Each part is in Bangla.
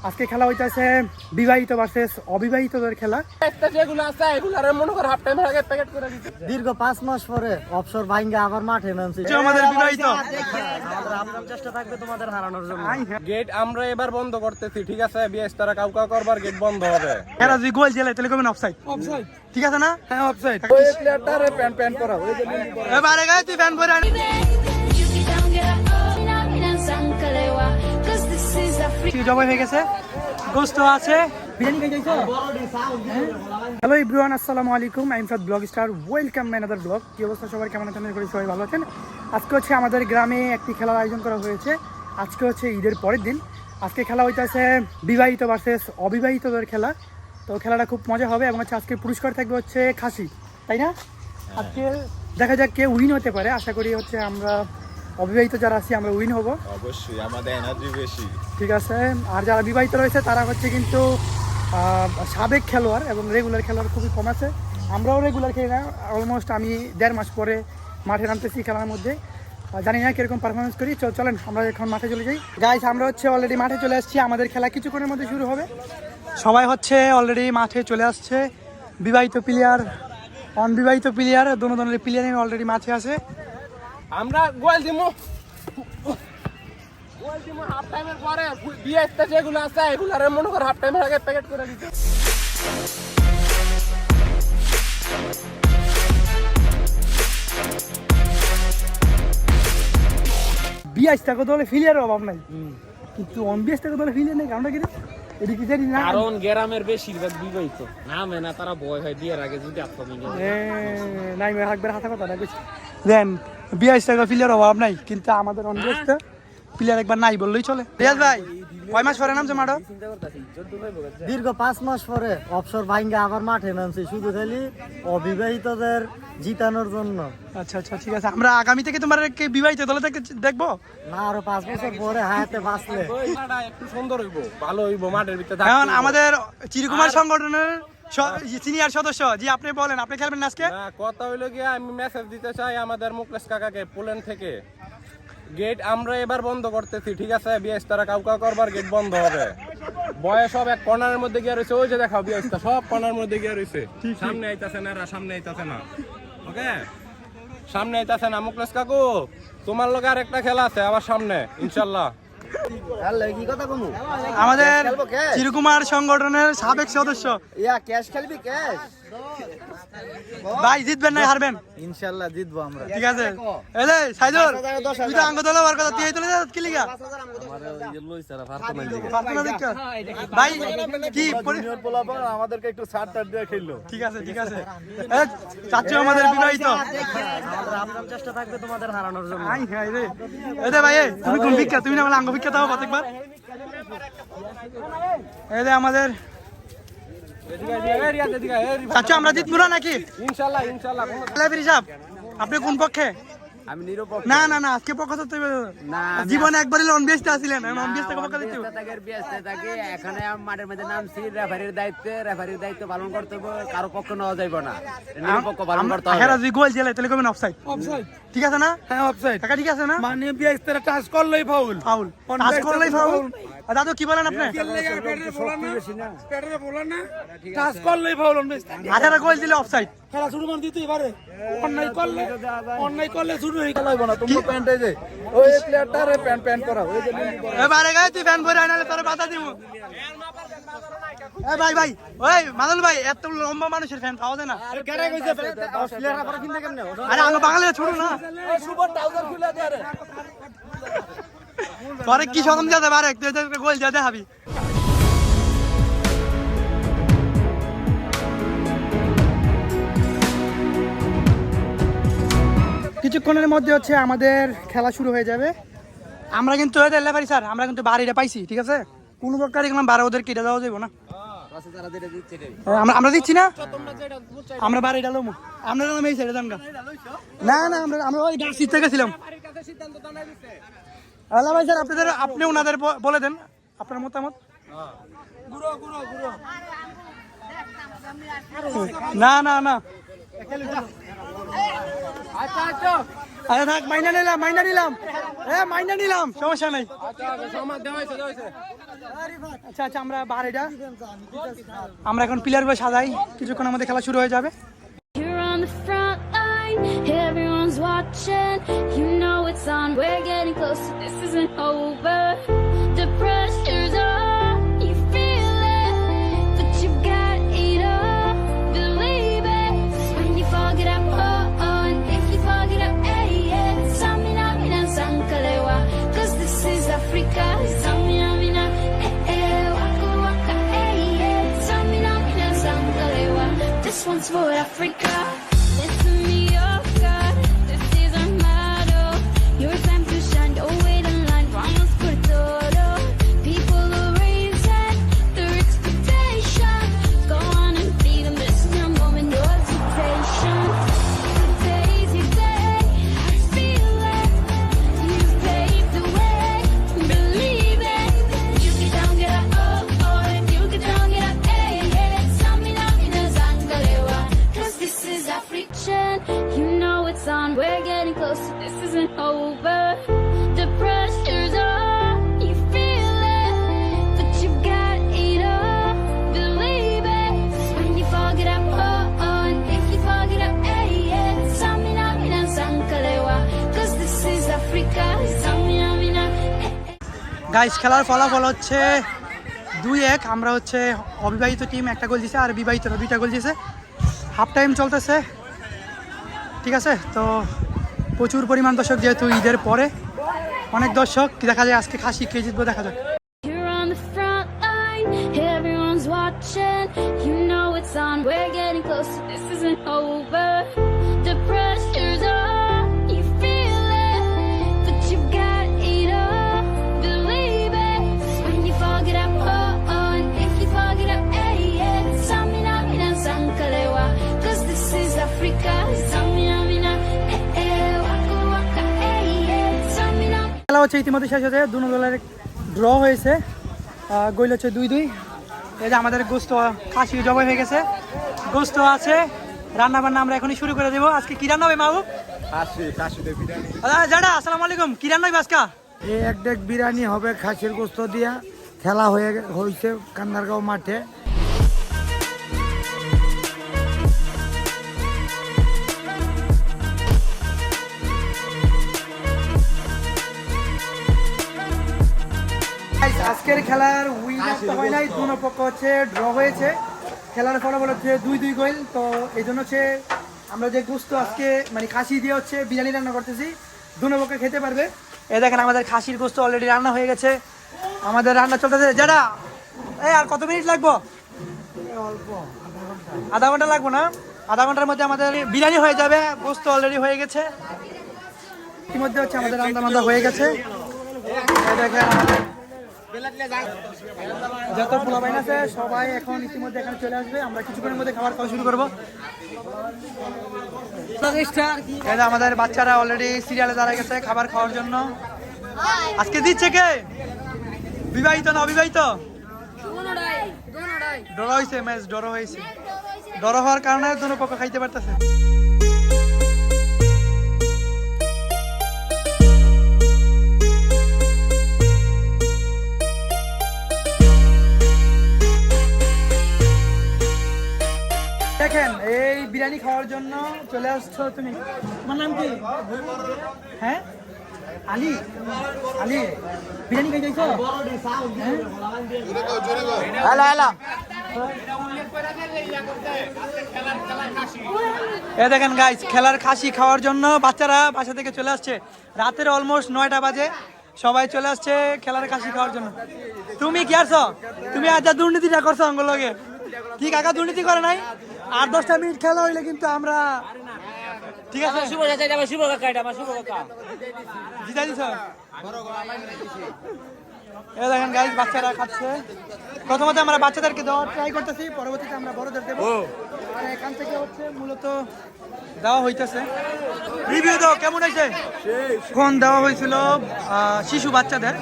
আজকে খেলা হইতাছে বিবাহিত ভার্সেস অবিবাহিতদের খেলা। দীর্ঘ 5 মাস পরে অবসর ভাঙ্গা আবার মাঠে নামছি। আমাদের বিবাহিত আপনার চেষ্টা থাকবে তোমাদের হারানোর জন্য। গেট আমরা এবার বন্ধ করতেছি, ঠিক আছে? বিএস তারা কাউকা করবার গেট বন্ধ হবে। এরা যদি গোল জেলে তাহলে কবেন অফসাইড। ঠিক আছে না? হ্যাঁ, অফসাইড। ওই প্লেয়ারটারে প্যান্ট করা ওই যে এবারে গায় তুই ফ্যান পরে আনি। জবাই হয়ে গেছে, গোস্ত আছে, বিরিয়ানি খাই যাইছো। হ্যালো এভরিওয়ান, আসসালামু আলাইকুম। I am Saad blog star, welcome my another blog. কি অবস্থা সবার, কেমন আছেন? করি সবাই ভালো আছেন। আজকে হচ্ছে আমাদের গ্রামে একটি খেলার আয়োজন করা হয়েছে। আজকে হচ্ছে ঈদের পরের দিন। আজকে খেলা হইতেছে বিবাহিত ভার্সেস অবিবাহিতদের খেলা। তো খেলাটা খুব মজা হবে এবং হচ্ছে আজকে পুরস্কার থাকবে হচ্ছে খাসি, তাই না? আজকে দেখা যাক কে উইন হতে পারে। আশা করি হচ্ছে আমরা অবিবাহিত যারা আছি আমরা উইন হব অবশ্যই, আমাদের এনার্জি বেশি। ঠিক আছে। আর যারা বিবাহিত রয়েছে তারা হচ্ছে কিন্তু সাবেক খেলোয়াড় এবং রেগুলার খেলোয়াড় খুবই কম আছে। আমরাও রেগুলার খেলি না, অলমোস্ট আমি 1.5 মাস পরে মাঠে নামতেছি খেলার মধ্যে। জানি না কীরকম পারফরমেন্স করি। চলেন আমরা এখন মাঠে চলে যাই। গাইস, আমরা হচ্ছে অলরেডি মাঠে চলে আসছি। আমাদের খেলা কিছুক্ষণের মধ্যে শুরু হবে। সবাই হচ্ছে অলরেডি মাঠে চলে আসছে। বিবাহিত প্লেয়ার, অনবিবাহিত প্লেয়ার, দোনো ধরনের প্লেয়ার অলরেডি মাঠে আছে। আমরা গোল দিমু হাফ টাইমের পরে। বিএসটা যেগুলো আছে এগুলার মনে কর হাফ টাইমের আগে প্যাকেট করে দিতে। বিএস টাকা দলে ফিলিয়ার অভাব নাই, কিন্তু অনবিএস টাকা দলে ফিলিয়ার নেই। কারণটা কি এদিকে কি জানি না? কারণ গ্রামের বেশিরভাগ বিবাহিত নামে না, তারা ভয় হয় বিয়ের আগে যদি নাই একবার হাতে কথা দেখছি দেন। বিএস টাকা ফিলিয়ার অভাব নাই, কিন্তু আমাদের অনবিএস প্লেয়ার একবার নাই বললেই চলে। রিয়াজ ভাই, কয় মাস পরে নামছে মাঠে? দীর্ঘ 5 মাস পরে অবসর ভাঙ্গা আবার মাঠে নামছি, শুধু খালি অবিবাহিতদের জিতানোর জন্য। আচ্ছা আচ্ছা, ঠিক আছে। আমরা আগামী থেকে তোমার বিবাহিত দলে দেখবো না, আরো 5 বছর পরে হায়াতে বাঁচলে একটু সুন্দর হইব, ভালো হইব মাঠের ভিতরে। এখন আমাদের চিরকুমার সংগঠনের সিনিয়র সদস্য জি, আপনি বলেন, আপনি খেলবেন না আজকে? কথা হইলো গিয়া আমি মেসেজ দিতে চাই আমাদের মুকেশ কাকাকে পোল্যান্ড থেকে। গেট আমরা এবার বন্ধ করতেছি, ঠিক আছে? বিএস তারা কাউকা করবার গেট বন্ধ হবে। বয়স সব এক কর্নারের মধ্যে গিয়ে রয়েছে, ওই যে দেখাও বিএসটা সব কর্নারের মধ্যে গিয়ে রয়েছে। সামনে আইতাছে না, এরা সামনে আইতাছে না। ওকে, সামনে আইতাছে না। মুকেশ কাকু, তোমার লগে আর একটা খেলা আছে আবার সামনে, ইনশাল্লাহ। কি কথা কমু? আমাদের চিরকুমার সংগঠনের সাবেক সদস্য। ক্যাশ খেলবি? ক্যাশ ভাই, জিতবেন না হারবেন? ইনশাআল্লাহ জিতবো আমরা। ঠিক আছে। এই যে সাইদুর, তুই তো আঙ্গ দলে ওর কথা তুই তুলে যাস কি লিগা? ভাই কি আমাদেরকে একটু ছাড় টাড় দিয়ে খেললো। ঠিক আছে ঠিক আছে। চাচু আমাদের বিবাহিত। আপনার চেষ্টা থাকবে তোমাদের হারানোর জন্য। আই হাই রে। এই যে ভাই, তুমি কোন ভিক্ষা? তুমি না বলে আঙ্গ ভিক্ষা দাও প্রত্যেকবার। এই যে আমাদের চাচু, আমরা জিতবো না নাকি? ইনশাল্লাহ ইনশাল্লাহ। আপনি কোন পক্ষে? আমি নিরপেক্ষ। না না না, আজকে পক্ষ তো জীবনে একবারই অনবিয়াসটা ছিলেন, অনবিয়াসটাকে পক্ষ দিতে এখানে মাঠের মধ্যে নামছি, রেফারির দায়িত্ব পালন করতে হবে, কারো পক্ষ নেওয়া যাইব না, নিরপেক্ষ পালন করতে হবে। যদি গোল জেলে তাহলে কবেন অফসাইড। ঠিক আছে না? হ্যাঁ, অফসাইড। টাকা ঠিক আছে না? মানে বিএস তারা টাচ করলেই ফাউল। ফাউল টাচ করলেই ফাউল। দাদু কি বলেন আপনি? টাচ করলেই ফাউল। 18 গোল দিলে অফসাইড। খেলা শুরু করে দিতেই পারে। অন্যায় করলে শুরু হয়ে গেল না। তোমরা প্যান্টে যে ওই প্লেয়ারটারে প্যান্ট করা ওই যে এবারে গায় তুই ফ্যান পরে আনালে তোরে বাধা দিব। ভাই ভাই, ওই মাদল ভাই, এত লম্বা মানুষের ফ্যান পাওয়া যায় না। আরে আমরা বাঙালি ছোট না, তোরে কি শরম যাতে পারে, তুই গোল যাতে হাবি। কিছুক্ষণের মধ্যে হচ্ছে আমাদের খেলা শুরু হয়ে যাবে। আমরা কিন্তু লেফারি স্যার, আমরা কিন্তু বাড়িটা পাইছি, ঠিক আছে? কোনো প্রকার দেখলাম বারে ওদের কেটে দেওয়া যাবো না। আমরা দিচ্ছি না, আমরা বাড়িটা লোমো। আমরা এই সাইডে যান। না না, আমরা ওই গাছ সিটতে গেছিলাম। আল্লাহ ভাই স্যার, আপনি ওনাদের বলে দেন আপনার মতামত। না না না, আরে থাক, মাইনা নিলাম সমস্যা নাই। আচ্ছা আচ্ছা, আমরা বার এটা আমরা এখন পিলার বয়ে সাজাই, কিছুক্ষণের মধ্যে খেলা শুরু হয়ে যাবে। You're on the front line, everyone's watching. You know it's on, we're getting closer, this isn't over. The pressure's on, you feel it, but you've got it all. Believe it, 'cause when you fall, get up, oh, oh, and if you fall, get up, hey, yeah. Samina, mina, sankalewa, 'cause this is Africa. Samina, mina, waka, waka, hey, yeah. Samina, mina, sankalewa, this one's for Africa. Listen me, oh God, this is our motto. Your time to shine, don't wait in line, vamos por todo. People are raising their expectations. Go on and feed them, this is your moment, no hesitation. Today's your day, I feel it. You paved the way, believe it. You get down, get up, oh, oh, if you get down, get up, hey, hey. Samina, mina, zangalewa, 'cause this is African. You know it's on, we're getting closer, this isn't over. The pressure's on, you feel it, but you've got it all. Believe it, 'cause when you fall, get up, oh, oh, and if you fall, get up, hey, yeah. Samina, mina, zangalewa, 'cause this is Africa. Samina, mina, guys, খেলার ফলাফল হচ্ছে 2-1। আমরা হচ্ছে অবিবাহিত টিম একটা গোল দিছে আর বিবাহিতরা 2টা গোল দিয়েছে। হাফ টাইম চলতেছে, ঠিক আছে। তো প্রচুর পরিমাণ দর্শক, যেহেতু ঈদের পরে অনেক দর্শক, দেখা যায় আজকে খাসি কে জিতবো দেখা যাক। You're on the front line, everyone's watching. You know it's on, we're getting closer, this isn't over. The pressure's on, you feel it, but you've got it all. Believe it, 'cause when you fall, get up, oh, oh, and if you fall, get up, hey, yeah. Samina, mina, sankalewa, 'cause this is Africa. Samina, mina, waka, waka, hey, yeah. Samina. খেলা হচ্ছে ইতিমধ্যে শেষ হয়েছে, দুনো দলের ড্র হয়েছে, গোল হচ্ছে 2-2। এই যে আমাদের গোস্ত খাসি জবাই হয়ে গেছে, গোস্ত আছে, রান্না বান্না আমরা এখনই শুরু করে দেবো। আজকে কি রান্না হবে মাহবুব? জাডা, আসসালামু আলাইকুম, কি রান্না হবে আজকে? এই এক ডেক বিরিয়ানি হবে খাসির গোস্ত দিয়া। খেলা হয়েছে কান্দারগাঁও মাঠে। আজকের খেলার উইনার তো হয় নাই, দুনো পক্ষ হচ্ছে ড্র হয়েছে। খেলার ফলাফল হচ্ছে 2-2 গোল। তো এই জন্য হচ্ছে আমরা যে গোস্ত আজকে মানে খাসি দিয়ে হচ্ছে বিরিয়ানি রান্না করতেছি, দুনো পক্ষ খেতে পারবে। এই দেখেন আমাদের খাসির গোস্ত অলরেডি রান্না হয়ে গেছে, আমাদের রান্না চলতেছে। যারা আর কত মিনিট লাগবো? আধা ঘন্টা লাগবো না? আধা ঘন্টার মধ্যে আমাদের বিরিয়ানি হয়ে যাবে। গোস্ত অলরেডি হয়ে গেছে, ইতিমধ্যে হচ্ছে আমাদের রান্না হয়ে গেছে। এই দেখেন আমাদের যত পোলাপাইন আছে সবাই এখন ইতিমধ্যে এখানে চলে আসবে। আমরা কিছুক্ষণের মধ্যে খাবার খাওয়া শুরু করবো। আমাদের বাচ্চারা অলরেডি সিরিয়ালে দাঁড়ায় গেছে খাবার খাওয়ার জন্য। আজকে দিচ্ছে কে? বিবাহিত না অবিবাহিত? ডর হয়েছে, ম্যাচ ডর হয়েছে। ডর হওয়ার কারণে দুনো পক্ষ খাইতে পারতেছে। দেখেন এই বিরিয়ানি খাওয়ার জন্য চলে আসছো তুমি, তোমার নাম কি? হ্যাঁ আলী, আলী বিরিয়ানি খাই যাইছো? দেখেন গাইস, খেলার খাসি খাওয়ার জন্য বাচ্চারা বাসা থেকে চলে আসছে। রাতের অলমোস্ট 9টা বাজে, সবাই চলে আসছে খেলার খাসি খাওয়ার জন্য। তুমি কি আসছো? তুমি আজ দুর্নীতিটা করছো অঙ্গলগে? কি কাকা দুর্নীতি করে নাই? 8-10টা মিনিট খেলা হইলে কিন্তু আমরা, ঠিক আছে, জিতাই দিছ। দেখেন গাইস, বাচ্চারা খাচ্ছে। প্রথমত আমরা বাচ্চাদেরকে দেওয়ার ট্রাই করতেছি, পরবর্তীতে আমরা বড়দের দেবো। আর এখান থেকে হচ্ছে মূলত দেওয়া হইতেছে। রিভিউ দাও, কেমন হয়েছে? এখন দেওয়া হয়েছিল শিশু বাচ্চাদের,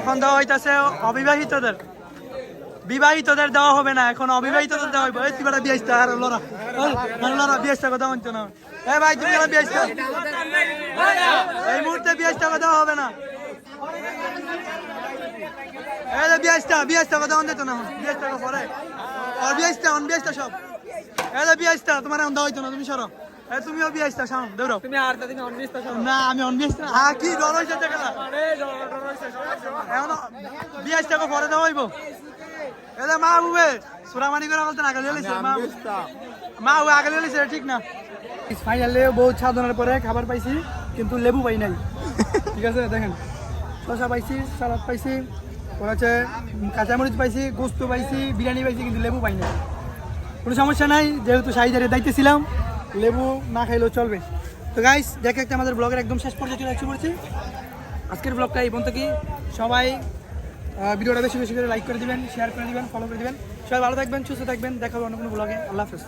এখন দেওয়া হইতেছে অবিবাহিতদের। বিবাহিতদের দেওয়া হবে না, এখন অবিবাহিতদের দেওয়া হবে। তুই বেটা বিয়াইস্তা আর লড়া লড়া বিয়াইস্তা কথা মানছো না। ভাই তুমি বিয়াইস্তা এই মুহূর্তে 20 টাকা দেওয়া হবে না। এই যে 20 টাকা দেওয়া যেত না, 20 টাকা পরে আর 20 টা সব। এই যে 20 টা তোমার এখন দেওয়া হইতো না, তুমি সরো। এই তুমিও 20 টা সামনে দৌড়ো। তুমি আর তুমি 19 টা সরো। না আমি 19 টা। হ্যাঁ কি ডর হইছে টাকা না? এখন 20 টাকা পরে দেওয়া হইব। এই যে মা বুবে সুরামানি করে বলতে আগে লিয়েছে মা ও আগে লিয়েছে ঠিক না। ফাইনালি বহুত সাধনার পরে খাবার পাইছি, কিন্তু লেবু পাই নাই। ঠিক আছে দেখেন, শসা পাইছি, সালাদ পাইছি, ওর হচ্ছে কাঁচামরিচ পাইছি, গোস্ত পাইছি, বিরিয়ানি পাইছি, কিন্তু লেবু পাই নাই। কোনো সমস্যা নাই, যেহেতু শাহিদারের দায়িত্বে ছিলাম, লেবু না খাইলেও চলবে। তো গাইস দেখে একটা আমাদের ব্লগের একদম শেষ পর্যায়ে চলে আসছি পড়ছি। আজকের ব্লগটা এই পর্যন্ত। কি সবাই ভিডিওটা বেশি বেশি করে লাইক করে দিবেন, শেয়ার করে দিবেন, ফলো করে দিবেন। সবাই ভালো থাকবেন, সুস্থ থাকবেন, দেখা হবে অন্য কোনো ব্লগে। আল্লাহ হাফেজ।